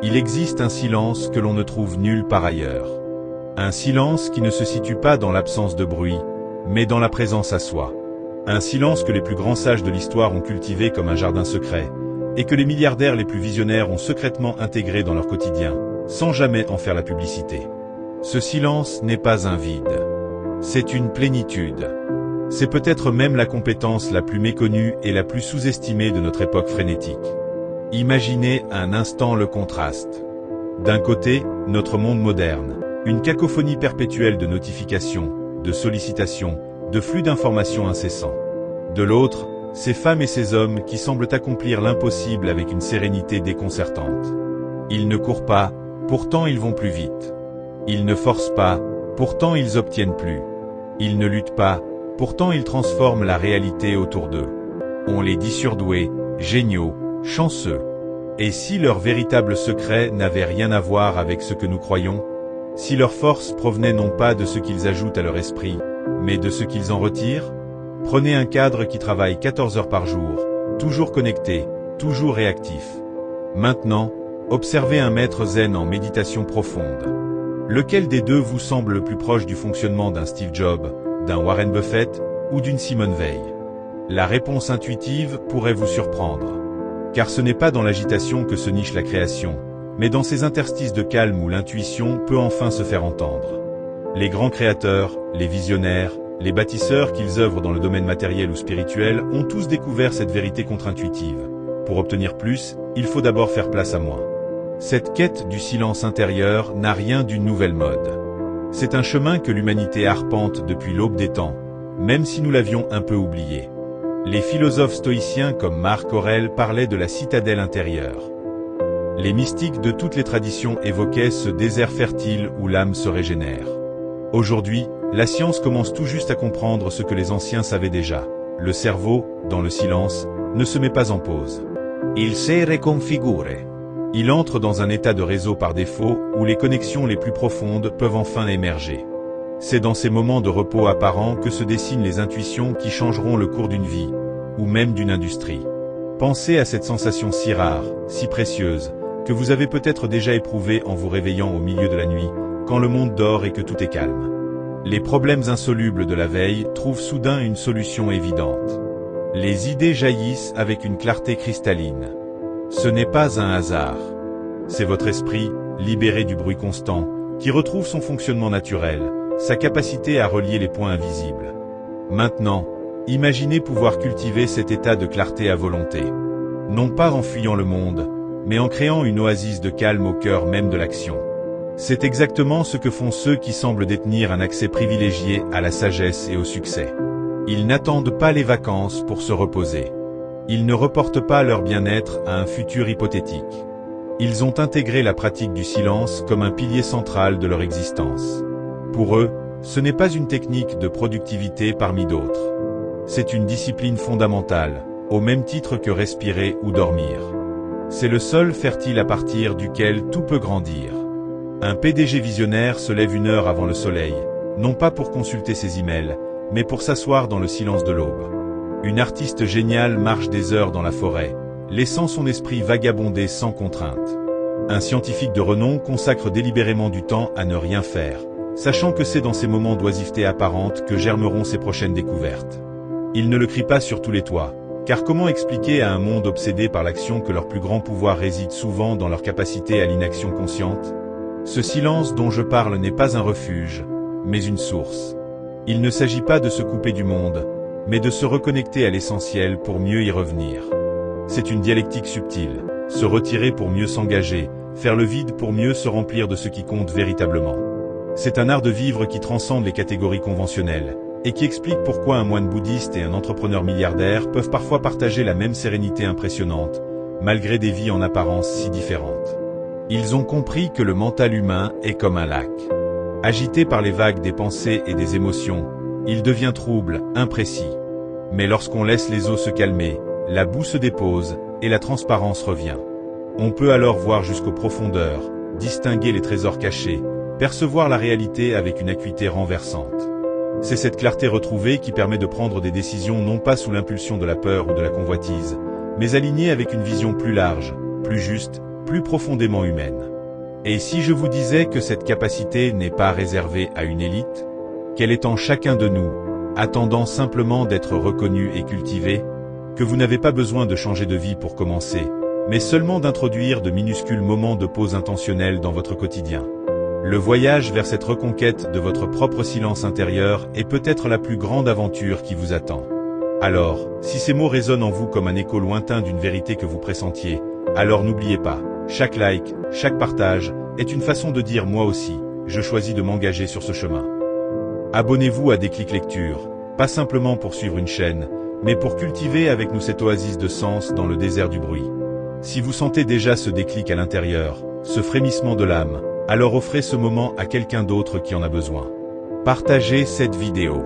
Il existe un silence que l'on ne trouve nulle part ailleurs. Un silence qui ne se situe pas dans l'absence de bruit, mais dans la présence à soi. Un silence que les plus grands sages de l'histoire ont cultivé comme un jardin secret, et que les milliardaires les plus visionnaires ont secrètement intégré dans leur quotidien, sans jamais en faire la publicité. Ce silence n'est pas un vide. C'est une plénitude. C'est peut-être même la compétence la plus méconnue et la plus sous-estimée de notre époque frénétique. Imaginez un instant le contraste. D'un côté, notre monde moderne, une cacophonie perpétuelle de notifications, de sollicitations, de flux d'informations incessants. De l'autre, ces femmes et ces hommes qui semblent accomplir l'impossible avec une sérénité déconcertante. Ils ne courent pas, pourtant ils vont plus vite. Ils ne forcent pas, pourtant ils obtiennent plus. Ils ne luttent pas, pourtant ils transforment la réalité autour d'eux. On les dit surdoués, géniaux, chanceux. Et si leur véritable secret n'avait rien à voir avec ce que nous croyons? Si leur force provenait non pas de ce qu'ils ajoutent à leur esprit, mais de ce qu'ils en retirent? Prenez un cadre qui travaille 14 heures par jour, toujours connecté, toujours réactif. Maintenant, observez un maître zen en méditation profonde. Lequel des deux vous semble le plus proche du fonctionnement d'un Steve Jobs, d'un Warren Buffett ou d'une Simone Veil? La réponse intuitive pourrait vous surprendre. Car ce n'est pas dans l'agitation que se niche la création, mais dans ces interstices de calme où l'intuition peut enfin se faire entendre. Les grands créateurs, les visionnaires, les bâtisseurs qu'ils œuvrent dans le domaine matériel ou spirituel ont tous découvert cette vérité contre-intuitive. Pour obtenir plus, il faut d'abord faire place à moi. Cette quête du silence intérieur n'a rien d'une nouvelle mode. C'est un chemin que l'humanité arpente depuis l'aube des temps, même si nous l'avions un peu oublié. Les philosophes stoïciens comme Marc Aurèle parlaient de la citadelle intérieure. Les mystiques de toutes les traditions évoquaient ce désert fertile où l'âme se régénère. Aujourd'hui, la science commence tout juste à comprendre ce que les anciens savaient déjà. Le cerveau, dans le silence, ne se met pas en pause. Il s'est reconfiguré. Il entre dans un état de réseau par défaut où les connexions les plus profondes peuvent enfin émerger. C'est dans ces moments de repos apparent que se dessinent les intuitions qui changeront le cours d'une vie, ou même d'une industrie. Pensez à cette sensation si rare, si précieuse, que vous avez peut-être déjà éprouvée en vous réveillant au milieu de la nuit, quand le monde dort et que tout est calme. Les problèmes insolubles de la veille trouvent soudain une solution évidente. Les idées jaillissent avec une clarté cristalline. Ce n'est pas un hasard. C'est votre esprit, libéré du bruit constant, qui retrouve son fonctionnement naturel, sa capacité à relier les points invisibles. Maintenant, imaginez pouvoir cultiver cet état de clarté à volonté. Non pas en fuyant le monde, mais en créant une oasis de calme au cœur même de l'action. C'est exactement ce que font ceux qui semblent détenir un accès privilégié à la sagesse et au succès. Ils n'attendent pas les vacances pour se reposer. Ils ne reportent pas leur bien-être à un futur hypothétique. Ils ont intégré la pratique du silence comme un pilier central de leur existence. Pour eux, ce n'est pas une technique de productivité parmi d'autres. C'est une discipline fondamentale, au même titre que respirer ou dormir. C'est le sol fertile à partir duquel tout peut grandir. Un PDG visionnaire se lève 1 heure avant le soleil, non pas pour consulter ses emails, mais pour s'asseoir dans le silence de l'aube. Une artiste géniale marche des heures dans la forêt, laissant son esprit vagabonder sans contrainte. Un scientifique de renom consacre délibérément du temps à ne rien faire, sachant que c'est dans ces moments d'oisiveté apparente que germeront ses prochaines découvertes. Il ne le crie pas sur tous les toits, car comment expliquer à un monde obsédé par l'action que leur plus grand pouvoir réside souvent dans leur capacité à l'inaction consciente? Ce silence dont je parle n'est pas un refuge, mais une source. Il ne s'agit pas de se couper du monde, mais de se reconnecter à l'essentiel pour mieux y revenir. C'est une dialectique subtile, se retirer pour mieux s'engager, faire le vide pour mieux se remplir de ce qui compte véritablement. C'est un art de vivre qui transcende les catégories conventionnelles, et qui explique pourquoi un moine bouddhiste et un entrepreneur milliardaire peuvent parfois partager la même sérénité impressionnante, malgré des vies en apparence si différentes. Ils ont compris que le mental humain est comme un lac. Agité par les vagues des pensées et des émotions, il devient trouble, imprécis. Mais lorsqu'on laisse les eaux se calmer, la boue se dépose, et la transparence revient. On peut alors voir jusqu'aux profondeurs, distinguer les trésors cachés, percevoir la réalité avec une acuité renversante. C'est cette clarté retrouvée qui permet de prendre des décisions non pas sous l'impulsion de la peur ou de la convoitise, mais alignée avec une vision plus large, plus juste, plus profondément humaine. Et si je vous disais que cette capacité n'est pas réservée à une élite, qu'elle est en chacun de nous, attendant simplement d'être reconnue et cultivée, que vous n'avez pas besoin de changer de vie pour commencer, mais seulement d'introduire de minuscules moments de pause intentionnels dans votre quotidien. Le voyage vers cette reconquête de votre propre silence intérieur est peut-être la plus grande aventure qui vous attend. Alors, si ces mots résonnent en vous comme un écho lointain d'une vérité que vous pressentiez, alors n'oubliez pas, chaque like, chaque partage, est une façon de dire moi aussi, je choisis de m'engager sur ce chemin. Abonnez-vous à Déclic Lecture, pas simplement pour suivre une chaîne, mais pour cultiver avec nous cette oasis de sens dans le désert du bruit. Si vous sentez déjà ce déclic à l'intérieur, ce frémissement de l'âme, alors offrez ce moment à quelqu'un d'autre qui en a besoin. Partagez cette vidéo.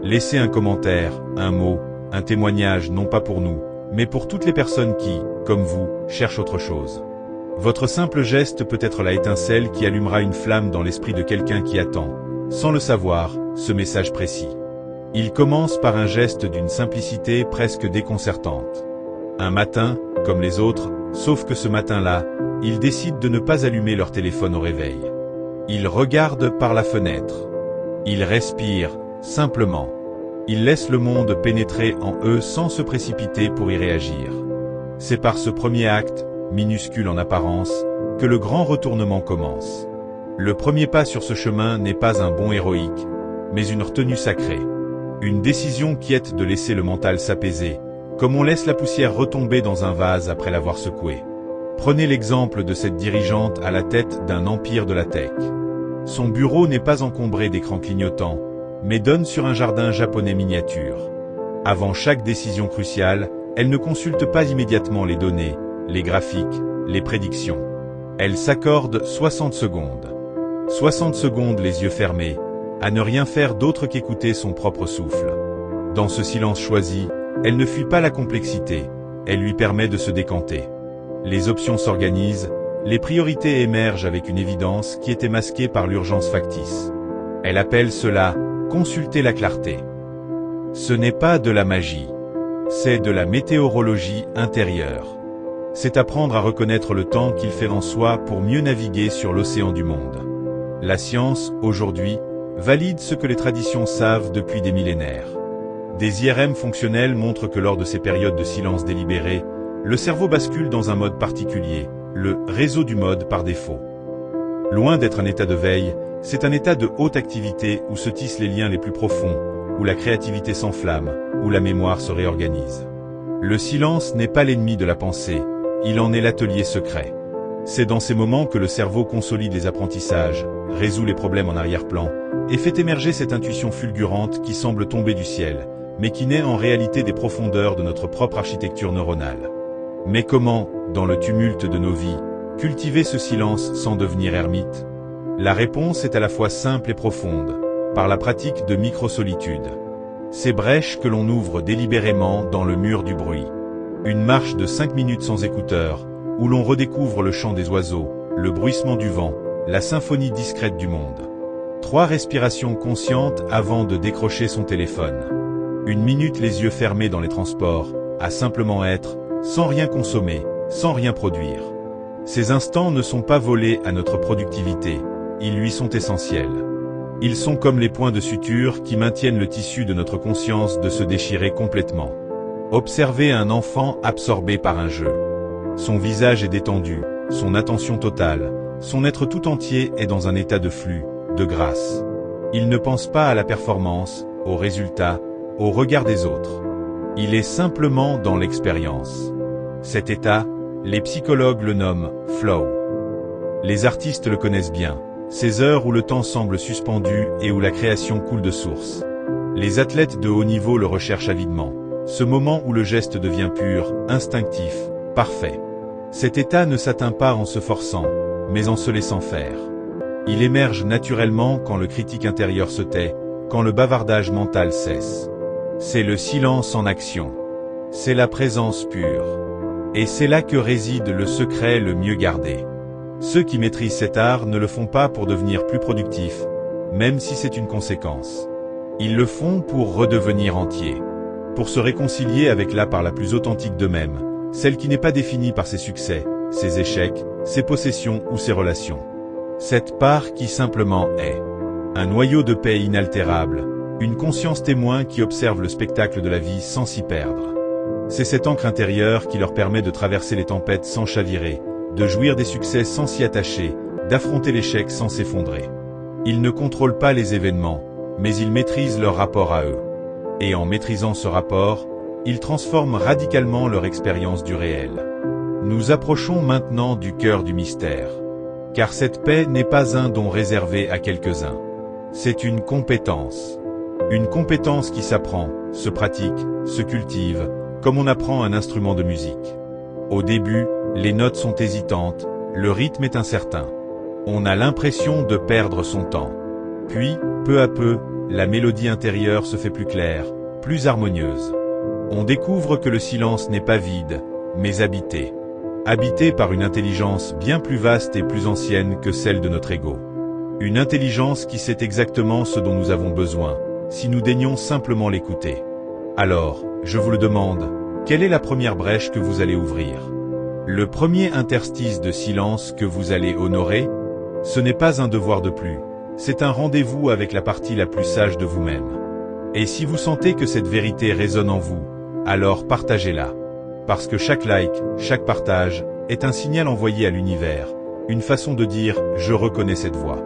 Laissez un commentaire, un mot, un témoignage non pas pour nous, mais pour toutes les personnes qui, comme vous, cherchent autre chose. Votre simple geste peut être la étincelle qui allumera une flamme dans l'esprit de quelqu'un qui attend, sans le savoir, ce message précis. Il commence par un geste d'une simplicité presque déconcertante. Un matin, comme les autres, sauf que ce matin-là, ils décident de ne pas allumer leur téléphone au réveil. Ils regardent par la fenêtre. Ils respirent, simplement. Ils laissent le monde pénétrer en eux sans se précipiter pour y réagir. C'est par ce premier acte, minuscule en apparence, que le grand retournement commence. Le premier pas sur ce chemin n'est pas un bond héroïque, mais une retenue sacrée. Une décision quiète de laisser le mental s'apaiser, comme on laisse la poussière retomber dans un vase après l'avoir secoué. Prenez l'exemple de cette dirigeante à la tête d'un empire de la tech. Son bureau n'est pas encombré d'écrans clignotants, mais donne sur un jardin japonais miniature. Avant chaque décision cruciale, elle ne consulte pas immédiatement les données, les graphiques, les prédictions. Elle s'accorde 60 secondes. 60 secondes les yeux fermés, à ne rien faire d'autre qu'écouter son propre souffle. Dans ce silence choisi, elle ne fuit pas la complexité, elle lui permet de se décanter. Les options s'organisent, les priorités émergent avec une évidence qui était masquée par l'urgence factice. Elle appelle cela « consulter la clarté ». Ce n'est pas de la magie, c'est de la météorologie intérieure. C'est apprendre à reconnaître le temps qu'il fait en soi pour mieux naviguer sur l'océan du monde. La science, aujourd'hui, valide ce que les traditions savent depuis des millénaires. Des IRM fonctionnels montrent que lors de ces périodes de silence délibéré, le cerveau bascule dans un mode particulier, le réseau du mode par défaut. Loin d'être un état de veille, c'est un état de haute activité où se tissent les liens les plus profonds, où la créativité s'enflamme, où la mémoire se réorganise. Le silence n'est pas l'ennemi de la pensée, il en est l'atelier secret. C'est dans ces moments que le cerveau consolide les apprentissages, résout les problèmes en arrière-plan, et fait émerger cette intuition fulgurante qui semble tomber du ciel, mais qui naît en réalité des profondeurs de notre propre architecture neuronale. Mais comment, dans le tumulte de nos vies, cultiver ce silence sans devenir ermite? La réponse est à la fois simple et profonde, par la pratique de micro-solitude. Ces brèches que l'on ouvre délibérément dans le mur du bruit. Une marche de 5 minutes sans écouteurs, où l'on redécouvre le chant des oiseaux, le bruissement du vent, la symphonie discrète du monde. 3 respirations conscientes avant de décrocher son téléphone. 1 minute les yeux fermés dans les transports, à simplement être, sans rien consommer, sans rien produire. Ces instants ne sont pas volés à notre productivité, ils lui sont essentiels. Ils sont comme les points de suture qui maintiennent le tissu de notre conscience de se déchirer complètement. Observez un enfant absorbé par un jeu. Son visage est détendu, son attention totale, son être tout entier est dans un état de flux, de grâce. Il ne pense pas à la performance, au résultat, au regard des autres. Il est simplement dans l'expérience. Cet état, les psychologues le nomment « flow ». Les artistes le connaissent bien, ces heures où le temps semble suspendu et où la création coule de source. Les athlètes de haut niveau le recherchent avidement, ce moment où le geste devient pur, instinctif, parfait. Cet état ne s'atteint pas en se forçant, mais en se laissant faire. Il émerge naturellement quand le critique intérieur se tait, quand le bavardage mental cesse. C'est le silence en action. C'est la présence pure. Et c'est là que réside le secret le mieux gardé. Ceux qui maîtrisent cet art ne le font pas pour devenir plus productifs, même si c'est une conséquence. Ils le font pour redevenir entiers. Pour se réconcilier avec la part la plus authentique d'eux-mêmes, celle qui n'est pas définie par ses succès, ses échecs, ses possessions ou ses relations. Cette part qui simplement est. Un noyau de paix inaltérable, une conscience témoin qui observe le spectacle de la vie sans s'y perdre. C'est cette ancre intérieure qui leur permet de traverser les tempêtes sans chavirer, de jouir des succès sans s'y attacher, d'affronter l'échec sans s'effondrer. Ils ne contrôlent pas les événements, mais ils maîtrisent leur rapport à eux. Et en maîtrisant ce rapport, ils transforment radicalement leur expérience du réel. Nous approchons maintenant du cœur du mystère. Car cette paix n'est pas un don réservé à quelques-uns. C'est une compétence. Une compétence qui s'apprend, se pratique, se cultive, comme on apprend un instrument de musique. Au début, les notes sont hésitantes, le rythme est incertain. On a l'impression de perdre son temps. Puis, peu à peu, la mélodie intérieure se fait plus claire, plus harmonieuse. On découvre que le silence n'est pas vide, mais habité. Habité par une intelligence bien plus vaste et plus ancienne que celle de notre ego. Une intelligence qui sait exactement ce dont nous avons besoin, si nous daignons simplement l'écouter. Alors, je vous le demande, quelle est la première brèche que vous allez ouvrir? Le premier interstice de silence que vous allez honorer? Ce n'est pas un devoir de plus, c'est un rendez-vous avec la partie la plus sage de vous-même. Et si vous sentez que cette vérité résonne en vous, alors partagez-la. Parce que chaque like, chaque partage, est un signal envoyé à l'univers, une façon de dire « je reconnais cette voix ».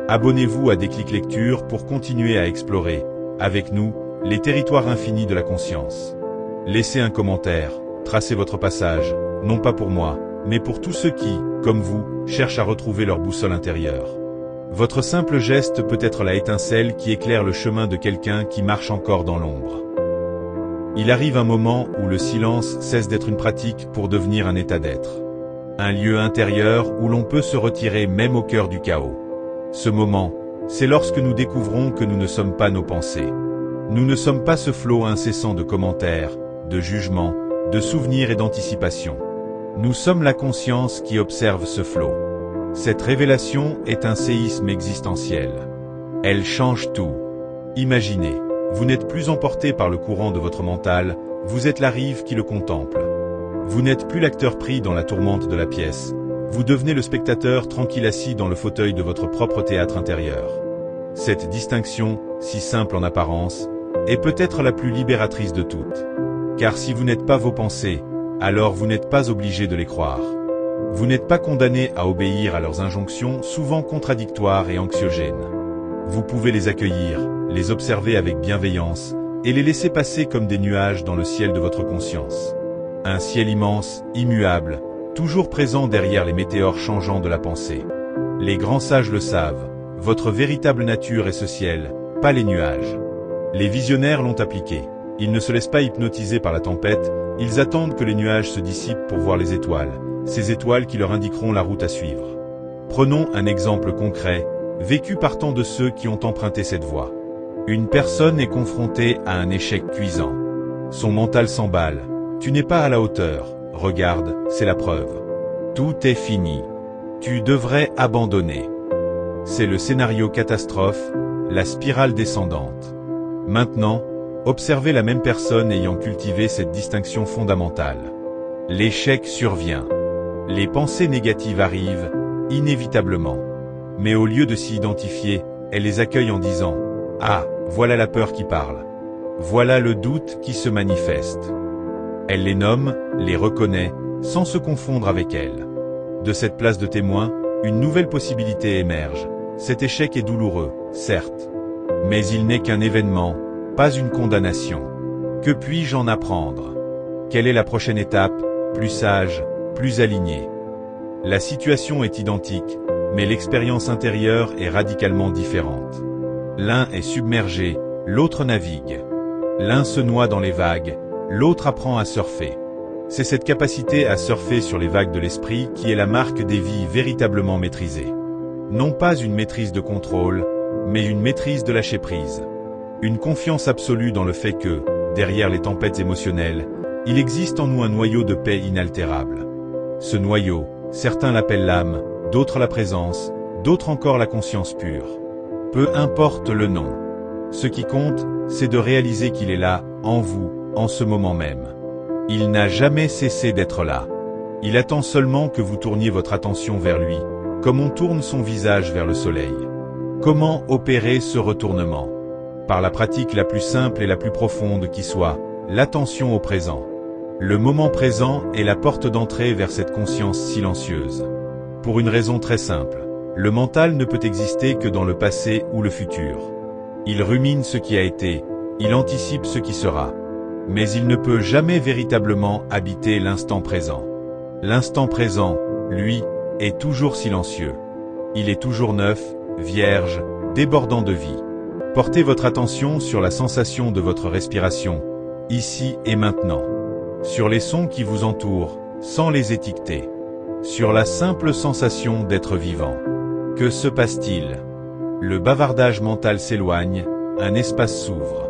Abonnez-vous à Déclic Lecture pour continuer à explorer, avec nous, les territoires infinis de la conscience. Laissez un commentaire, tracez votre passage, non pas pour moi, mais pour tous ceux qui, comme vous, cherchent à retrouver leur boussole intérieure. Votre simple geste peut être la étincelle qui éclaire le chemin de quelqu'un qui marche encore dans l'ombre. Il arrive un moment où le silence cesse d'être une pratique pour devenir un état d'être. Un lieu intérieur où l'on peut se retirer même au cœur du chaos. Ce moment, c'est lorsque nous découvrons que nous ne sommes pas nos pensées. Nous ne sommes pas ce flot incessant de commentaires, de jugements, de souvenirs et d'anticipations. Nous sommes la conscience qui observe ce flot. Cette révélation est un séisme existentiel. Elle change tout. Imaginez, vous n'êtes plus emporté par le courant de votre mental, vous êtes la rive qui le contemple. Vous n'êtes plus l'acteur pris dans la tourmente de la pièce, vous devenez le spectateur tranquille assis dans le fauteuil de votre propre théâtre intérieur. Cette distinction, si simple en apparence, est peut-être la plus libératrice de toutes. Car si vous n'êtes pas vos pensées, alors vous n'êtes pas obligé de les croire. Vous n'êtes pas condamné à obéir à leurs injonctions souvent contradictoires et anxiogènes. Vous pouvez les accueillir, les observer avec bienveillance, et les laisser passer comme des nuages dans le ciel de votre conscience. Un ciel immense, immuable, toujours présent derrière les météores changeants de la pensée. Les grands sages le savent, votre véritable nature est ce ciel, pas les nuages. Les visionnaires l'ont appliqué. Ils ne se laissent pas hypnotiser par la tempête, ils attendent que les nuages se dissipent pour voir les étoiles, ces étoiles qui leur indiqueront la route à suivre. Prenons un exemple concret, vécu par tant de ceux qui ont emprunté cette voie. Une personne est confrontée à un échec cuisant. Son mental s'emballe. Tu n'es pas à la hauteur. Regarde, c'est la preuve. Tout est fini. Tu devrais abandonner. C'est le scénario catastrophe, la spirale descendante. Maintenant, observez la même personne ayant cultivé cette distinction fondamentale. L'échec survient. Les pensées négatives arrivent, inévitablement. Mais au lieu de s'y identifier, elle les accueille en disant « Ah, voilà la peur qui parle. Voilà le doute qui se manifeste. » Elle les nomme, les reconnaît, sans se confondre avec elles. De cette place de témoin, une nouvelle possibilité émerge. Cet échec est douloureux, certes. Mais il n'est qu'un événement, pas une condamnation. Que puis-je en apprendre? Quelle est la prochaine étape, plus sage, plus alignée? La situation est identique, mais l'expérience intérieure est radicalement différente. L'un est submergé, l'autre navigue. L'un se noie dans les vagues, l'autre apprend à surfer. C'est cette capacité à surfer sur les vagues de l'esprit qui est la marque des vies véritablement maîtrisées. Non pas une maîtrise de contrôle, mais une maîtrise de lâcher prise. Une confiance absolue dans le fait que, derrière les tempêtes émotionnelles, il existe en nous un noyau de paix inaltérable. Ce noyau, certains l'appellent l'âme, d'autres la présence, d'autres encore la conscience pure. Peu importe le nom. Ce qui compte, c'est de réaliser qu'il est là, en vous, en ce moment même. Il n'a jamais cessé d'être là. Il attend seulement que vous tourniez votre attention vers lui, comme on tourne son visage vers le soleil. Comment opérer ce retournement? Par la pratique la plus simple et la plus profonde qui soit, l'attention au présent. Le moment présent est la porte d'entrée vers cette conscience silencieuse. Pour une raison très simple. Le mental ne peut exister que dans le passé ou le futur. Il rumine ce qui a été, il anticipe ce qui sera. Mais il ne peut jamais véritablement habiter l'instant présent. L'instant présent, lui, est toujours silencieux. Il est toujours neuf, vierge, débordant de vie. Portez votre attention sur la sensation de votre respiration, ici et maintenant. Sur les sons qui vous entourent, sans les étiqueter. Sur la simple sensation d'être vivant. Que se passe-t-il? Le bavardage mental s'éloigne, un espace s'ouvre.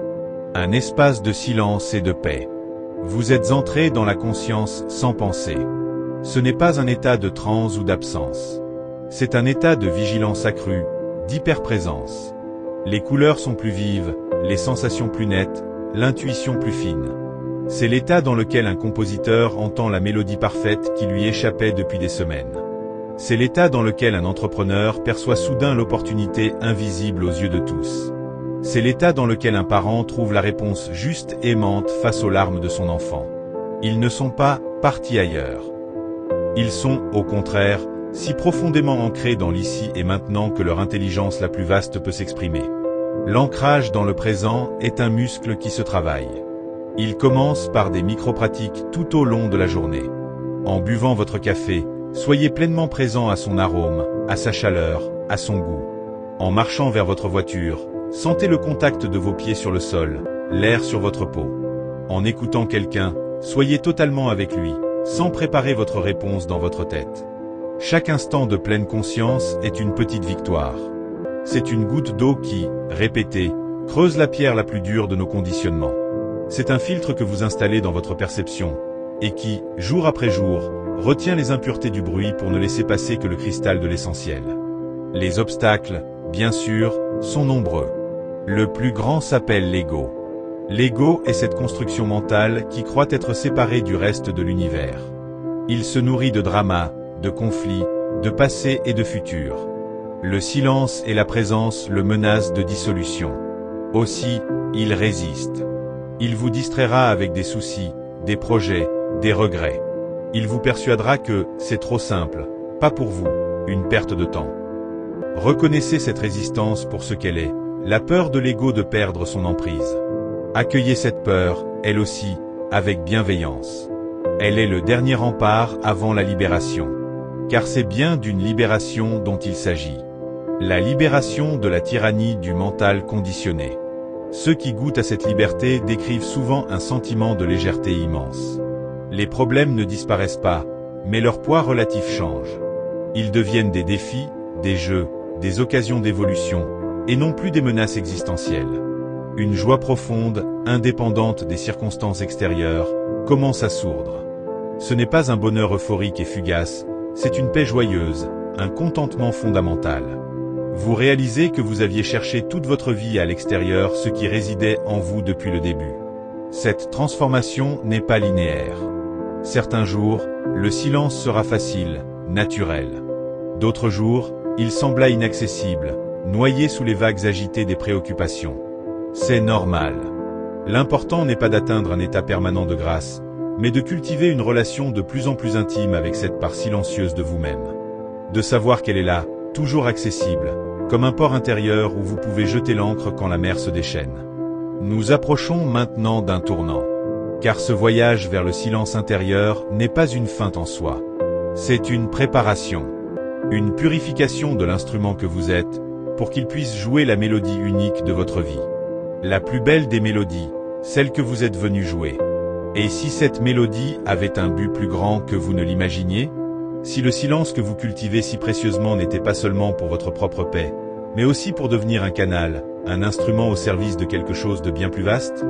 Un espace de silence et de paix. Vous êtes entré dans la conscience sans penser. Ce n'est pas un état de transe ou d'absence. C'est un état de vigilance accrue, d'hyperprésence. Les couleurs sont plus vives, les sensations plus nettes, l'intuition plus fine. C'est l'état dans lequel un compositeur entend la mélodie parfaite qui lui échappait depuis des semaines. C'est l'état dans lequel un entrepreneur perçoit soudain l'opportunité invisible aux yeux de tous. C'est l'état dans lequel un parent trouve la réponse juste et aimante face aux larmes de son enfant. Ils ne sont pas partis ailleurs. Ils sont, au contraire, si profondément ancrés dans l'ici et maintenant que leur intelligence la plus vaste peut s'exprimer. L'ancrage dans le présent est un muscle qui se travaille. Il commence par des micro-pratiques tout au long de la journée. En buvant votre café, soyez pleinement présent à son arôme, à sa chaleur, à son goût. En marchant vers votre voiture, sentez le contact de vos pieds sur le sol, l'air sur votre peau. En écoutant quelqu'un, soyez totalement avec lui, sans préparer votre réponse dans votre tête. Chaque instant de pleine conscience est une petite victoire. C'est une goutte d'eau qui, répétée, creuse la pierre la plus dure de nos conditionnements. C'est un filtre que vous installez dans votre perception, et qui, jour après jour, retient les impuretés du bruit pour ne laisser passer que le cristal de l'essentiel. Les obstacles, bien sûr, sont nombreux. Le plus grand s'appelle l'ego. L'ego est cette construction mentale qui croit être séparée du reste de l'univers. Il se nourrit de dramas, de conflits, de passé et de futur. Le silence et la présence le menacent de dissolution. Aussi, il résiste. Il vous distraira avec des soucis, des projets, des regrets. Il vous persuadera que c'est trop simple, pas pour vous, une perte de temps. Reconnaissez cette résistance pour ce qu'elle est, la peur de l'ego de perdre son emprise. Accueillez cette peur, elle aussi, avec bienveillance. Elle est le dernier rempart avant la libération. Car c'est bien d'une libération dont il s'agit. La libération de la tyrannie du mental conditionné. Ceux qui goûtent à cette liberté décrivent souvent un sentiment de légèreté immense. Les problèmes ne disparaissent pas, mais leur poids relatif change. Ils deviennent des défis, des jeux, des occasions d'évolution, et non plus des menaces existentielles. Une joie profonde, indépendante des circonstances extérieures, commence à sourdre. Ce n'est pas un bonheur euphorique et fugace, c'est une paix joyeuse, un contentement fondamental. Vous réalisez que vous aviez cherché toute votre vie à l'extérieur ce qui résidait en vous depuis le début. Cette transformation n'est pas linéaire. Certains jours, le silence sera facile, naturel. D'autres jours, il sembla inaccessible, noyé sous les vagues agitées des préoccupations. C'est normal. L'important n'est pas d'atteindre un état permanent de grâce, mais de cultiver une relation de plus en plus intime avec cette part silencieuse de vous-même. De savoir qu'elle est là, toujours accessible, comme un port intérieur où vous pouvez jeter l'ancre quand la mer se déchaîne. Nous approchons maintenant d'un tournant. Car ce voyage vers le silence intérieur n'est pas une feinte en soi. C'est une préparation. Une purification de l'instrument que vous êtes, pour qu'il puisse jouer la mélodie unique de votre vie. La plus belle des mélodies, celle que vous êtes venu jouer. Et si cette mélodie avait un but plus grand que vous ne l'imaginiez? Si le silence que vous cultivez si précieusement n'était pas seulement pour votre propre paix, mais aussi pour devenir un canal, un instrument au service de quelque chose de bien plus vaste?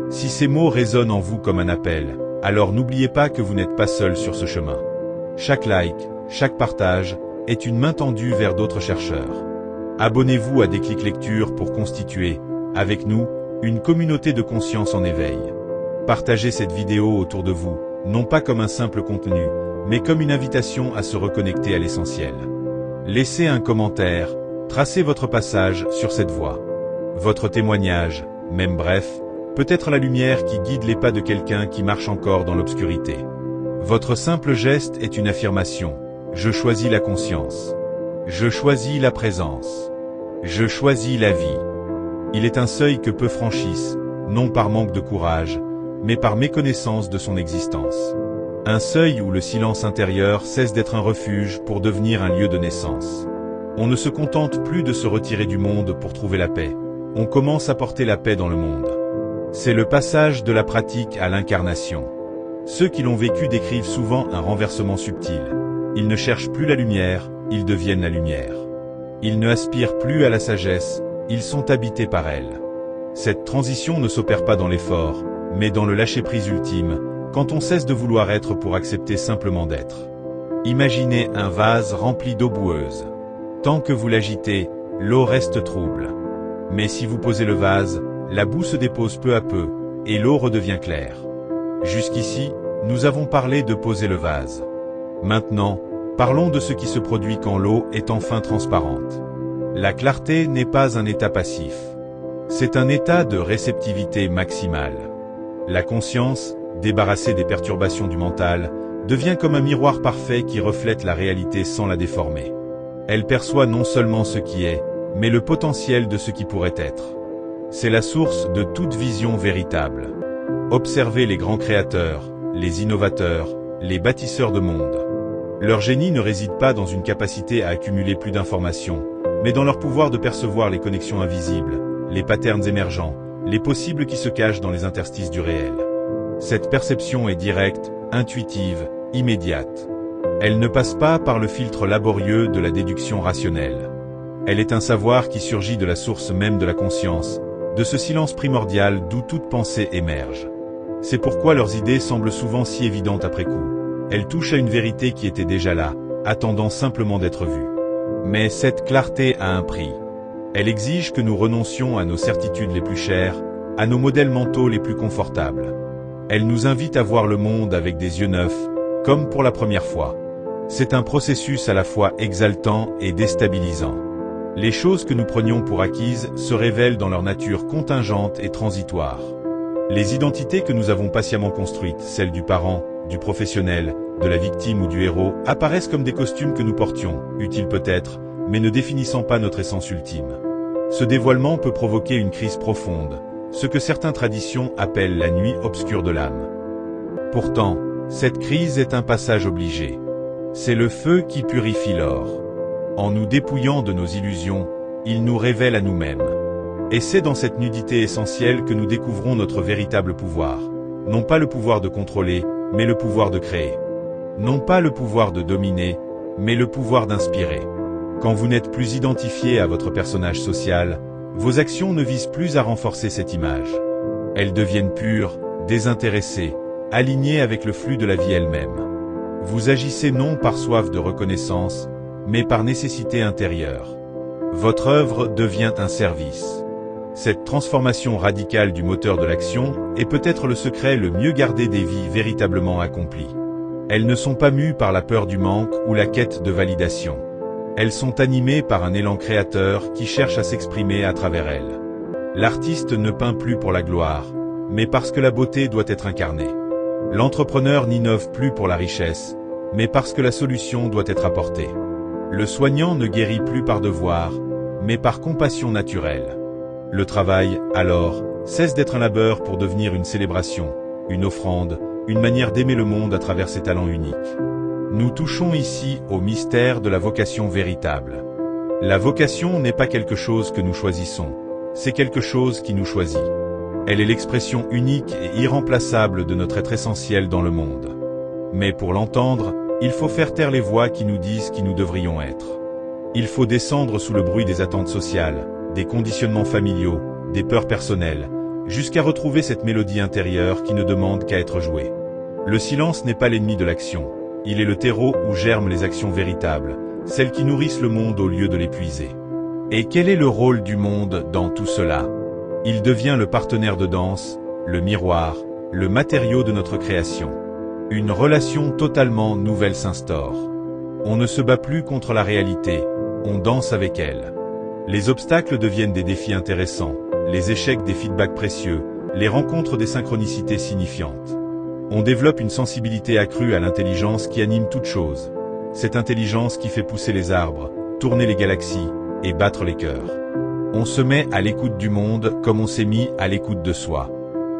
Si ces mots résonnent en vous comme un appel, alors n'oubliez pas que vous n'êtes pas seul sur ce chemin. Chaque like, chaque partage, est une main tendue vers d'autres chercheurs. Abonnez-vous à Déclic Lecture pour constituer, avec nous, une communauté de conscience en éveil. Partagez cette vidéo autour de vous, non pas comme un simple contenu, mais comme une invitation à se reconnecter à l'essentiel. Laissez un commentaire, tracez votre passage sur cette voie. Votre témoignage, même bref, peut être la lumière qui guide les pas de quelqu'un qui marche encore dans l'obscurité. Votre simple geste est une affirmation. Je choisis la conscience. Je choisis la présence. Je choisis la vie. Il est un seuil que peu franchissent, non par manque de courage, mais par méconnaissance de son existence. Un seuil où le silence intérieur cesse d'être un refuge pour devenir un lieu de naissance. On ne se contente plus de se retirer du monde pour trouver la paix. On commence à porter la paix dans le monde. C'est le passage de la pratique à l'incarnation. Ceux qui l'ont vécu décrivent souvent un renversement subtil. Ils ne cherchent plus la lumière, ils deviennent la lumière. Ils ne aspirent plus à la sagesse, ils sont habités par elle. Cette transition ne s'opère pas dans l'effort, mais dans le lâcher-prise ultime, quand on cesse de vouloir être pour accepter simplement d'être. Imaginez un vase rempli d'eau boueuse. Tant que vous l'agitez, l'eau reste trouble. Mais si vous posez le vase, la boue se dépose peu à peu, et l'eau redevient claire. Jusqu'ici, nous avons parlé de poser le vase. Maintenant, parlons de ce qui se produit quand l'eau est enfin transparente. La clarté n'est pas un état passif. C'est un état de réceptivité maximale. La conscience, débarrassée des perturbations du mental, devient comme un miroir parfait qui reflète la réalité sans la déformer. Elle perçoit non seulement ce qui est, mais le potentiel de ce qui pourrait être. C'est la source de toute vision véritable. Observez les grands créateurs, les innovateurs, les bâtisseurs de monde. Leur génie ne réside pas dans une capacité à accumuler plus d'informations, mais dans leur pouvoir de percevoir les connexions invisibles, les patterns émergents, les possibles qui se cachent dans les interstices du réel. Cette perception est directe, intuitive, immédiate. Elle ne passe pas par le filtre laborieux de la déduction rationnelle. Elle est un savoir qui surgit de la source même de la conscience, de ce silence primordial d'où toute pensée émerge. C'est pourquoi leurs idées semblent souvent si évidentes après coup. Elles touchent à une vérité qui était déjà là, attendant simplement d'être vue. Mais cette clarté a un prix. Elle exige que nous renoncions à nos certitudes les plus chères, à nos modèles mentaux les plus confortables. Elle nous invite à voir le monde avec des yeux neufs, comme pour la première fois. C'est un processus à la fois exaltant et déstabilisant. Les choses que nous prenions pour acquises se révèlent dans leur nature contingente et transitoire. Les identités que nous avons patiemment construites, celles du parent, du professionnel, de la victime ou du héros, apparaissent comme des costumes que nous portions, utiles peut-être, mais ne définissant pas notre essence ultime. Ce dévoilement peut provoquer une crise profonde, ce que certaines traditions appellent la nuit obscure de l'âme. Pourtant, cette crise est un passage obligé. C'est le feu qui purifie l'or. En nous dépouillant de nos illusions, il nous révèle à nous-mêmes. Et c'est dans cette nudité essentielle que nous découvrons notre véritable pouvoir. Non pas le pouvoir de contrôler, mais le pouvoir de créer. Non pas le pouvoir de dominer, mais le pouvoir d'inspirer. Quand vous n'êtes plus identifié à votre personnage social, vos actions ne visent plus à renforcer cette image. Elles deviennent pures, désintéressées, alignées avec le flux de la vie elle-même. Vous agissez non par soif de reconnaissance, mais par nécessité intérieure. Votre œuvre devient un service. Cette transformation radicale du moteur de l'action est peut-être le secret le mieux gardé des vies véritablement accomplies. Elles ne sont pas mues par la peur du manque ou la quête de validation. Elles sont animées par un élan créateur qui cherche à s'exprimer à travers elles. L'artiste ne peint plus pour la gloire, mais parce que la beauté doit être incarnée. L'entrepreneur n'innove plus pour la richesse, mais parce que la solution doit être apportée. Le soignant ne guérit plus par devoir, mais par compassion naturelle. Le travail, alors, cesse d'être un labeur pour devenir une célébration, une offrande, une manière d'aimer le monde à travers ses talents uniques. Nous touchons ici au mystère de la vocation véritable. La vocation n'est pas quelque chose que nous choisissons, c'est quelque chose qui nous choisit. Elle est l'expression unique et irremplaçable de notre être essentiel dans le monde. Mais pour l'entendre, il faut faire taire les voix qui nous disent qui nous devrions être. Il faut descendre sous le bruit des attentes sociales, des conditionnements familiaux, des peurs personnelles, jusqu'à retrouver cette mélodie intérieure qui ne demande qu'à être jouée. Le silence n'est pas l'ennemi de l'action, il est le terreau où germent les actions véritables, celles qui nourrissent le monde au lieu de l'épuiser. Et quel est le rôle du monde dans tout cela? Il devient le partenaire de danse, le miroir, le matériau de notre création. Une relation totalement nouvelle s'instaure. On ne se bat plus contre la réalité, on danse avec elle. Les obstacles deviennent des défis intéressants, les échecs des feedbacks précieux, les rencontres des synchronicités signifiantes. On développe une sensibilité accrue à l'intelligence qui anime toute chose. Cette intelligence qui fait pousser les arbres, tourner les galaxies et battre les cœurs. On se met à l'écoute du monde comme on s'est mis à l'écoute de soi.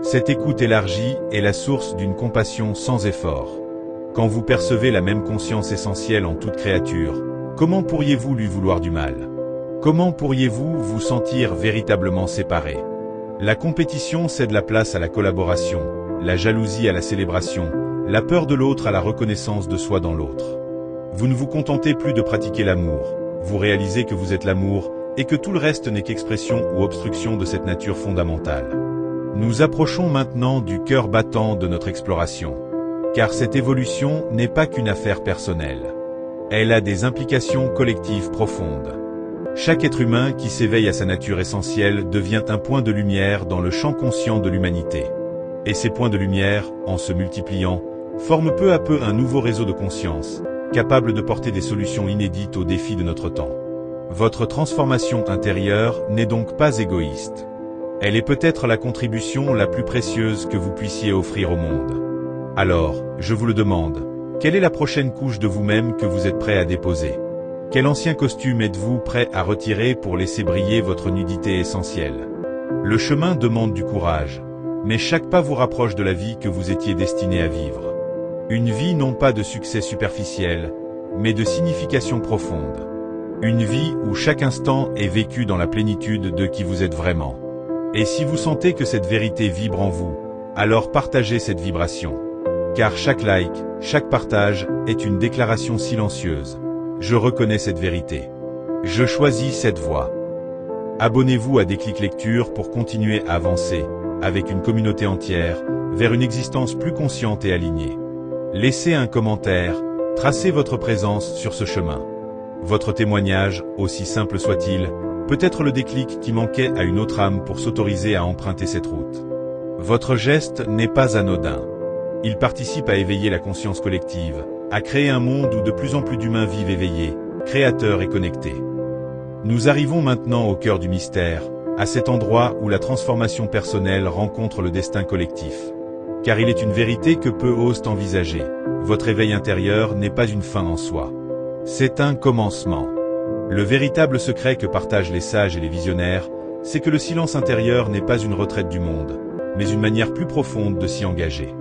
Cette écoute élargie est la source d'une compassion sans effort. Quand vous percevez la même conscience essentielle en toute créature, comment pourriez-vous lui vouloir du mal? Comment pourriez-vous vous sentir véritablement séparé? La compétition cède la place à la collaboration, la jalousie à la célébration, la peur de l'autre à la reconnaissance de soi dans l'autre. Vous ne vous contentez plus de pratiquer l'amour, vous réalisez que vous êtes l'amour et que tout le reste n'est qu'expression ou obstruction de cette nature fondamentale. Nous approchons maintenant du cœur battant de notre exploration. Car cette évolution n'est pas qu'une affaire personnelle. Elle a des implications collectives profondes. Chaque être humain qui s'éveille à sa nature essentielle devient un point de lumière dans le champ conscient de l'humanité. Et ces points de lumière, en se multipliant, forment peu à peu un nouveau réseau de conscience, capable de porter des solutions inédites aux défis de notre temps. Votre transformation intérieure n'est donc pas égoïste. Elle est peut-être la contribution la plus précieuse que vous puissiez offrir au monde. Alors, je vous le demande, quelle est la prochaine couche de vous-même que vous êtes prêt à déposer? Quel ancien costume êtes-vous prêt à retirer pour laisser briller votre nudité essentielle? Le chemin demande du courage, mais chaque pas vous rapproche de la vie que vous étiez destiné à vivre. Une vie non pas de succès superficiel, mais de signification profonde. Une vie où chaque instant est vécu dans la plénitude de qui vous êtes vraiment. Et si vous sentez que cette vérité vibre en vous, alors partagez cette vibration. Car chaque like, chaque partage, est une déclaration silencieuse. Je reconnais cette vérité. Je choisis cette voie. Abonnez-vous à Déclic Lecture pour continuer à avancer, avec une communauté entière, vers une existence plus consciente et alignée. Laissez un commentaire, tracez votre présence sur ce chemin. Votre témoignage, aussi simple soit-il, peut être le déclic qui manquait à une autre âme pour s'autoriser à emprunter cette route. Votre geste n'est pas anodin. Il participe à éveiller la conscience collective, à créer un monde où de plus en plus d'humains vivent éveillés, créateurs et connectés. Nous arrivons maintenant au cœur du mystère, à cet endroit où la transformation personnelle rencontre le destin collectif. Car il est une vérité que peu osent envisager. Votre éveil intérieur n'est pas une fin en soi. C'est un commencement. Le véritable secret que partagent les sages et les visionnaires, c'est que le silence intérieur n'est pas une retraite du monde, mais une manière plus profonde de s'y engager.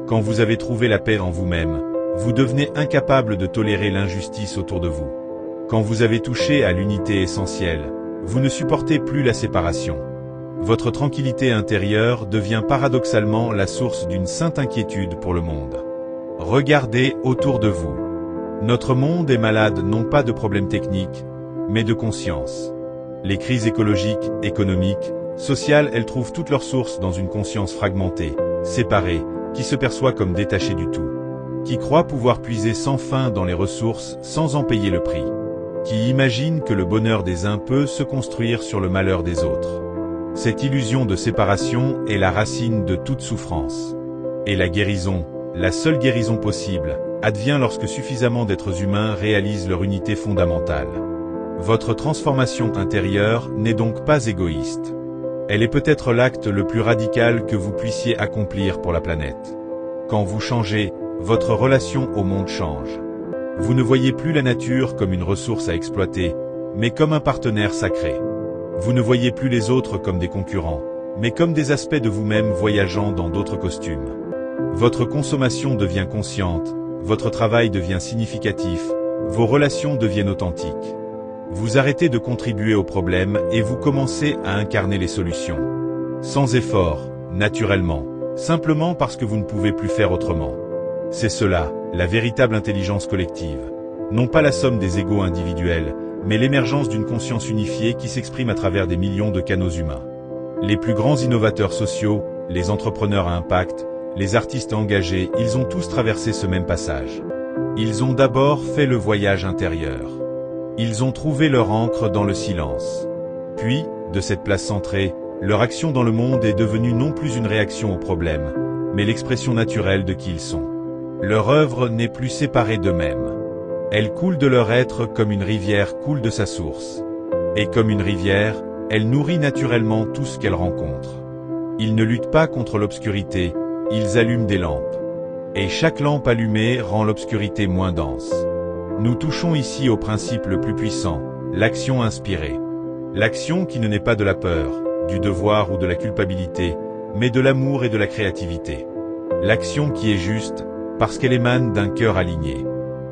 Quand vous avez trouvé la paix en vous-même, vous devenez incapable de tolérer l'injustice autour de vous. Quand vous avez touché à l'unité essentielle, vous ne supportez plus la séparation. Votre tranquillité intérieure devient paradoxalement la source d'une sainte inquiétude pour le monde. Regardez autour de vous. Notre monde est malade non pas de problèmes techniques, mais de conscience. Les crises écologiques, économiques, sociales, elles trouvent toute leur source dans une conscience fragmentée, séparée, qui se perçoit comme détachée du tout. Qui croit pouvoir puiser sans fin dans les ressources sans en payer le prix. Qui imagine que le bonheur des uns peut se construire sur le malheur des autres. Cette illusion de séparation est la racine de toute souffrance. Et la guérison, la seule guérison possible, advient lorsque suffisamment d'êtres humains réalisent leur unité fondamentale. Votre transformation intérieure n'est donc pas égoïste. Elle est peut-être l'acte le plus radical que vous puissiez accomplir pour la planète. Quand vous changez, votre relation au monde change. Vous ne voyez plus la nature comme une ressource à exploiter, mais comme un partenaire sacré. Vous ne voyez plus les autres comme des concurrents, mais comme des aspects de vous-même voyageant dans d'autres costumes. Votre consommation devient consciente, votre travail devient significatif, vos relations deviennent authentiques. Vous arrêtez de contribuer aux problèmes et vous commencez à incarner les solutions. Sans effort, naturellement, simplement parce que vous ne pouvez plus faire autrement. C'est cela, la véritable intelligence collective. Non pas la somme des égos individuels, mais l'émergence d'une conscience unifiée qui s'exprime à travers des millions de canaux humains. Les plus grands innovateurs sociaux, les entrepreneurs à impact, les artistes engagés, ils ont tous traversé ce même passage. Ils ont d'abord fait le voyage intérieur. Ils ont trouvé leur ancre dans le silence. Puis, de cette place centrée, leur action dans le monde est devenue non plus une réaction aux problèmes, mais l'expression naturelle de qui ils sont. Leur œuvre n'est plus séparée d'eux-mêmes. Elle coule de leur être comme une rivière coule de sa source. Et comme une rivière, elle nourrit naturellement tout ce qu'elle rencontre. Ils ne luttent pas contre l'obscurité, ils allument des lampes. Et chaque lampe allumée rend l'obscurité moins dense. Nous touchons ici au principe le plus puissant, l'action inspirée. L'action qui ne naît pas de la peur, du devoir ou de la culpabilité, mais de l'amour et de la créativité. L'action qui est juste, parce qu'elle émane d'un cœur aligné.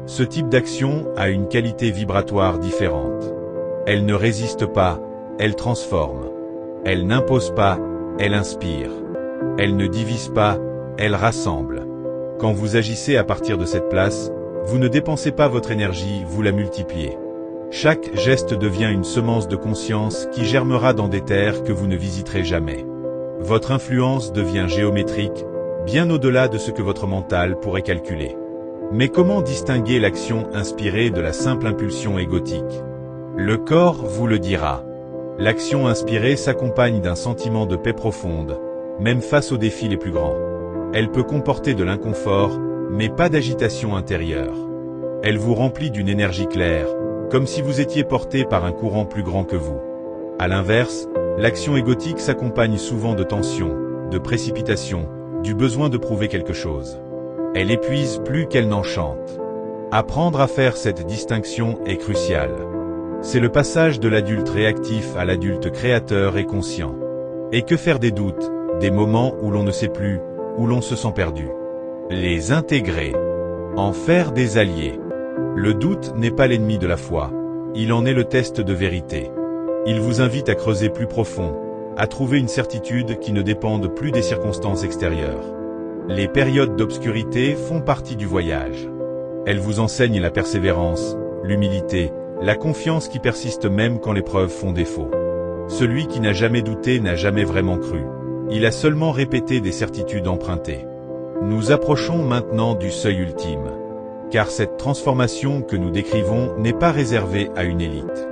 Ce type d'action a une qualité vibratoire différente. Elle ne résiste pas, elle transforme. Elle n'impose pas, elle inspire. Elle ne divise pas, elle rassemble. Quand vous agissez à partir de cette place, vous ne dépensez pas votre énergie, vous la multipliez. Chaque geste devient une semence de conscience qui germera dans des terres que vous ne visiterez jamais. Votre influence devient géométrique, bien au-delà de ce que votre mental pourrait calculer. Mais comment distinguer l'action inspirée de la simple impulsion égotique? Le corps vous le dira. L'action inspirée s'accompagne d'un sentiment de paix profonde, même face aux défis les plus grands. Elle peut comporter de l'inconfort, mais pas d'agitation intérieure. Elle vous remplit d'une énergie claire, comme si vous étiez porté par un courant plus grand que vous. À l'inverse, l'action égotique s'accompagne souvent de tension, de précipitation, du besoin de prouver quelque chose. Elle épuise plus qu'elle n'enchante. Apprendre à faire cette distinction est crucial. C'est le passage de l'adulte réactif à l'adulte créateur et conscient. Et que faire des doutes, des moments où l'on ne sait plus, où l'on se sent perdu? Les intégrer. En faire des alliés. Le doute n'est pas l'ennemi de la foi, il en est le test de vérité. Il vous invite à creuser plus profond, à trouver une certitude qui ne dépende plus des circonstances extérieures. Les périodes d'obscurité font partie du voyage. Elles vous enseignent la persévérance, l'humilité, la confiance qui persiste même quand les preuves font défaut. Celui qui n'a jamais douté n'a jamais vraiment cru. Il a seulement répété des certitudes empruntées. Nous approchons maintenant du seuil ultime. Car cette transformation que nous décrivons n'est pas réservée à une élite.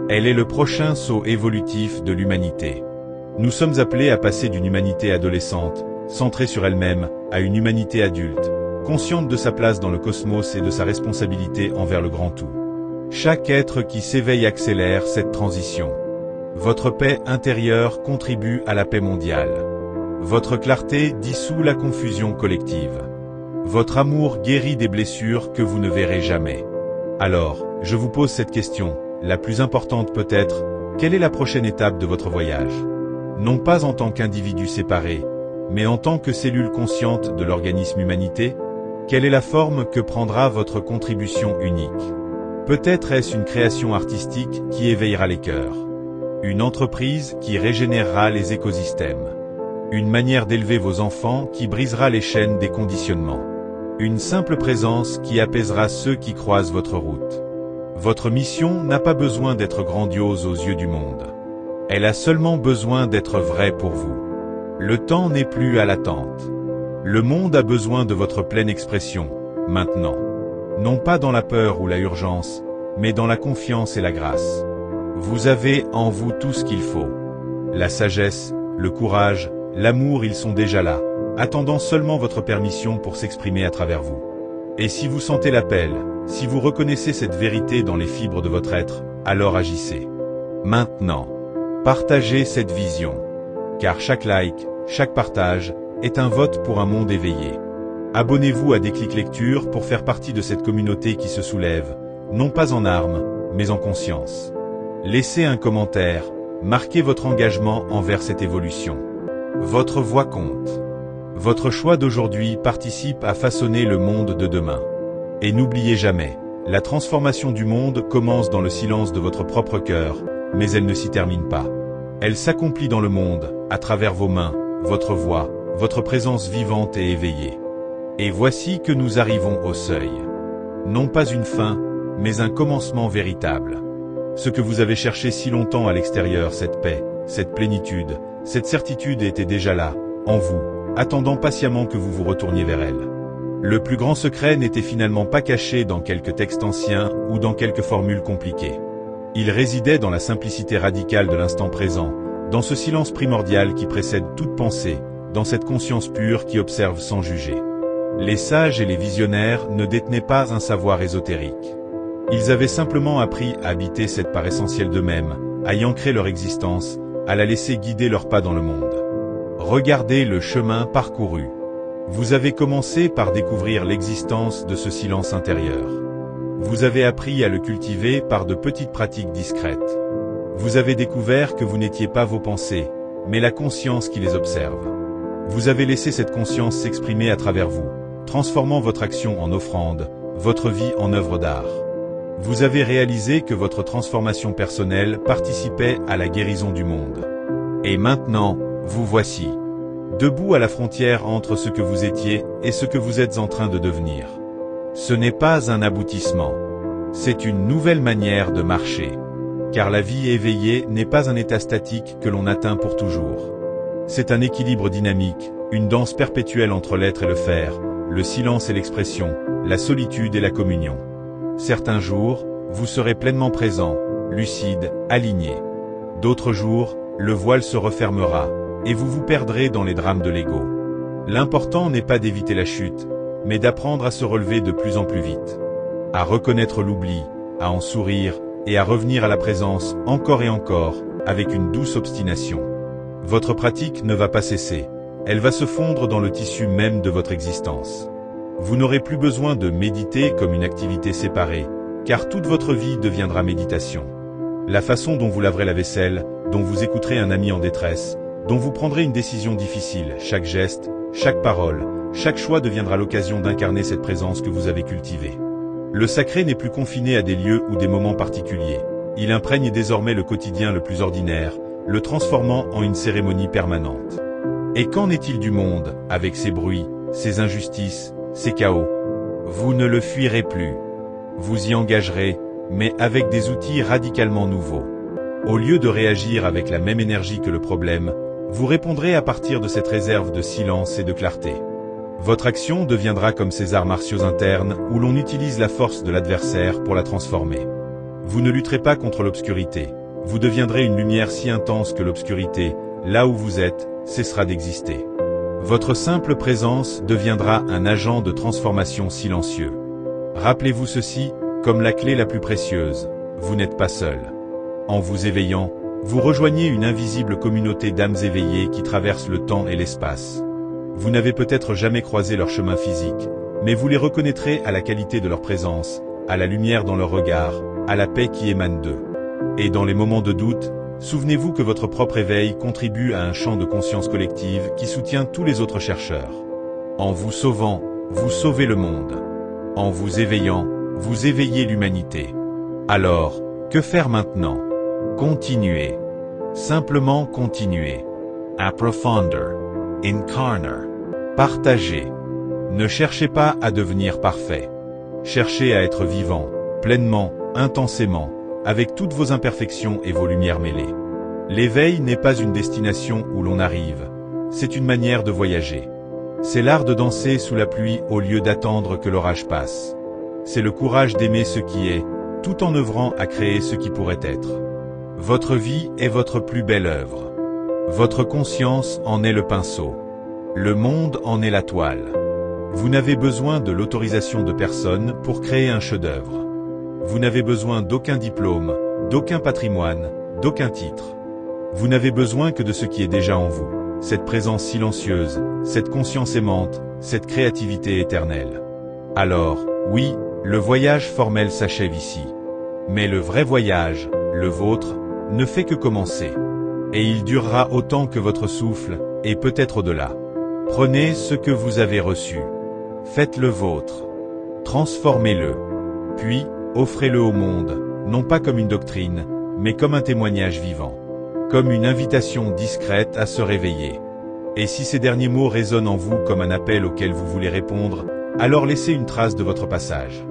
Elle est le prochain saut évolutif de l'humanité. Nous sommes appelés à passer d'une humanité adolescente, centrée sur elle-même, à une humanité adulte, consciente de sa place dans le cosmos et de sa responsabilité envers le grand tout. Chaque être qui s'éveille accélère cette transition. Votre paix intérieure contribue à la paix mondiale. Votre clarté dissout la confusion collective. Votre amour guérit des blessures que vous ne verrez jamais. Alors, je vous pose cette question, la plus importante peut-être, quelle est la prochaine étape de votre voyage? Non pas en tant qu'individu séparé, mais en tant que cellule consciente de l'organisme humanité? Quelle est la forme que prendra votre contribution unique? Peut-être est-ce une création artistique qui éveillera les cœurs. Une entreprise qui régénérera les écosystèmes. Une manière d'élever vos enfants qui brisera les chaînes des conditionnements. Une simple présence qui apaisera ceux qui croisent votre route. Votre mission n'a pas besoin d'être grandiose aux yeux du monde. Elle a seulement besoin d'être vraie pour vous. Le temps n'est plus à l'attente. Le monde a besoin de votre pleine expression, maintenant. Non pas dans la peur ou la urgence, mais dans la confiance et la grâce. Vous avez en vous tout ce qu'il faut. La sagesse, le courage, l'amour, ils sont déjà là, attendant seulement votre permission pour s'exprimer à travers vous. Et si vous sentez l'appel, si vous reconnaissez cette vérité dans les fibres de votre être, alors agissez. Maintenant, partagez cette vision. Car chaque like, chaque partage, est un vote pour un monde éveillé. Abonnez-vous à Déclic Lecture pour faire partie de cette communauté qui se soulève, non pas en armes, mais en conscience. Laissez un commentaire, marquez votre engagement envers cette évolution. Votre voix compte. Votre choix d'aujourd'hui participe à façonner le monde de demain. Et n'oubliez jamais, la transformation du monde commence dans le silence de votre propre cœur, mais elle ne s'y termine pas. Elle s'accomplit dans le monde, à travers vos mains, votre voix, votre présence vivante et éveillée. Et voici que nous arrivons au seuil. Non pas une fin, mais un commencement véritable. Ce que vous avez cherché si longtemps à l'extérieur, cette paix, cette plénitude, cette certitude était déjà là, en vous, attendant patiemment que vous vous retourniez vers elle. Le plus grand secret n'était finalement pas caché dans quelques textes anciens ou dans quelques formules compliquées. Il résidait dans la simplicité radicale de l'instant présent, dans ce silence primordial qui précède toute pensée, dans cette conscience pure qui observe sans juger. Les sages et les visionnaires ne détenaient pas un savoir ésotérique. Ils avaient simplement appris à habiter cette part essentielle d'eux-mêmes, à y ancrer leur existence, à la laisser guider leurs pas dans le monde. Regardez le chemin parcouru. Vous avez commencé par découvrir l'existence de ce silence intérieur. Vous avez appris à le cultiver par de petites pratiques discrètes. Vous avez découvert que vous n'étiez pas vos pensées, mais la conscience qui les observe. Vous avez laissé cette conscience s'exprimer à travers vous, transformant votre action en offrande, votre vie en œuvre d'art. Vous avez réalisé que votre transformation personnelle participait à la guérison du monde. Et maintenant, vous voici, debout à la frontière entre ce que vous étiez et ce que vous êtes en train de devenir. Ce n'est pas un aboutissement. C'est une nouvelle manière de marcher. Car la vie éveillée n'est pas un état statique que l'on atteint pour toujours. C'est un équilibre dynamique, une danse perpétuelle entre l'être et le faire, le silence et l'expression, la solitude et la communion. Certains jours, vous serez pleinement présent, lucide, aligné. D'autres jours, le voile se refermera, et vous vous perdrez dans les drames de l'ego. L'important n'est pas d'éviter la chute, mais d'apprendre à se relever de plus en plus vite. À reconnaître l'oubli, à en sourire, et à revenir à la présence, encore et encore, avec une douce obstination. Votre pratique ne va pas cesser, elle va se fondre dans le tissu même de votre existence. Vous n'aurez plus besoin de méditer comme une activité séparée, car toute votre vie deviendra méditation. La façon dont vous laverez la vaisselle, dont vous écouterez un ami en détresse, dont vous prendrez une décision difficile, chaque geste, chaque parole, chaque choix deviendra l'occasion d'incarner cette présence que vous avez cultivée. Le sacré n'est plus confiné à des lieux ou des moments particuliers. Il imprègne désormais le quotidien le plus ordinaire, le transformant en une cérémonie permanente. Et qu'en est-il du monde, avec ses bruits, ses injustices, ses chaos? Vous ne le fuirez plus. Vous y engagerez, mais avec des outils radicalement nouveaux. Au lieu de réagir avec la même énergie que le problème, vous répondrez à partir de cette réserve de silence et de clarté. Votre action deviendra comme ces arts martiaux internes où l'on utilise la force de l'adversaire pour la transformer. Vous ne lutterez pas contre l'obscurité. Vous deviendrez une lumière si intense que l'obscurité, là où vous êtes, cessera d'exister. Votre simple présence deviendra un agent de transformation silencieux. Rappelez-vous ceci, comme la clé la plus précieuse, vous n'êtes pas seul. En vous éveillant, vous rejoignez une invisible communauté d'âmes éveillées qui traversent le temps et l'espace. Vous n'avez peut-être jamais croisé leur chemin physique, mais vous les reconnaîtrez à la qualité de leur présence, à la lumière dans leur regard, à la paix qui émane d'eux. Et dans les moments de doute, souvenez-vous que votre propre éveil contribue à un champ de conscience collective qui soutient tous les autres chercheurs. En vous sauvant, vous sauvez le monde. En vous éveillant, vous éveillez l'humanité. Alors, que faire maintenant? Continuez. Simplement continuez. Approfonder. Incarner. Partagez. Ne cherchez pas à devenir parfait. Cherchez à être vivant, pleinement, intensément, avec toutes vos imperfections et vos lumières mêlées. L'éveil n'est pas une destination où l'on arrive, c'est une manière de voyager. C'est l'art de danser sous la pluie au lieu d'attendre que l'orage passe. C'est le courage d'aimer ce qui est, tout en œuvrant à créer ce qui pourrait être. Votre vie est votre plus belle œuvre. Votre conscience en est le pinceau. Le monde en est la toile. Vous n'avez besoin de l'autorisation de personne pour créer un chef-d'œuvre. Vous n'avez besoin d'aucun diplôme, d'aucun patrimoine, d'aucun titre. Vous n'avez besoin que de ce qui est déjà en vous, cette présence silencieuse, cette conscience aimante, cette créativité éternelle. Alors, oui, le voyage formel s'achève ici. Mais le vrai voyage, le vôtre, ne fait que commencer. Et il durera autant que votre souffle, et peut-être au-delà. Prenez ce que vous avez reçu. Faites-le vôtre. Transformez-le. Puis, offrez-le au monde, non pas comme une doctrine, mais comme un témoignage vivant. Comme une invitation discrète à se réveiller. Et si ces derniers mots résonnent en vous comme un appel auquel vous voulez répondre, alors laissez une trace de votre passage.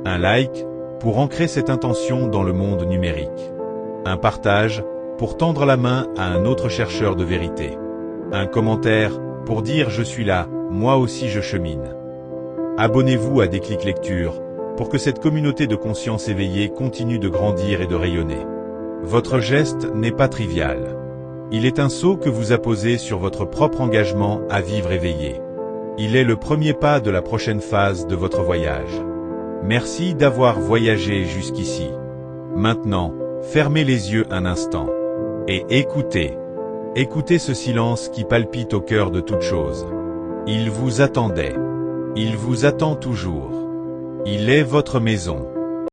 Un like, pour ancrer cette intention dans le monde numérique. Un partage, pour tendre la main à un autre chercheur de vérité. Un commentaire, pour dire je suis là, moi aussi je chemine. Abonnez-vous à Déclic Lecture, pour que cette communauté de conscience éveillée continue de grandir et de rayonner. Votre geste n'est pas trivial. Il est un sceau que vous apposez sur votre propre engagement à vivre éveillé. Il est le premier pas de la prochaine phase de votre voyage. Merci d'avoir voyagé jusqu'ici. Maintenant, fermez les yeux un instant. Et écoutez. Écoutez ce silence qui palpite au cœur de toute chose. Il vous attendait. Il vous attend toujours. Il est votre maison.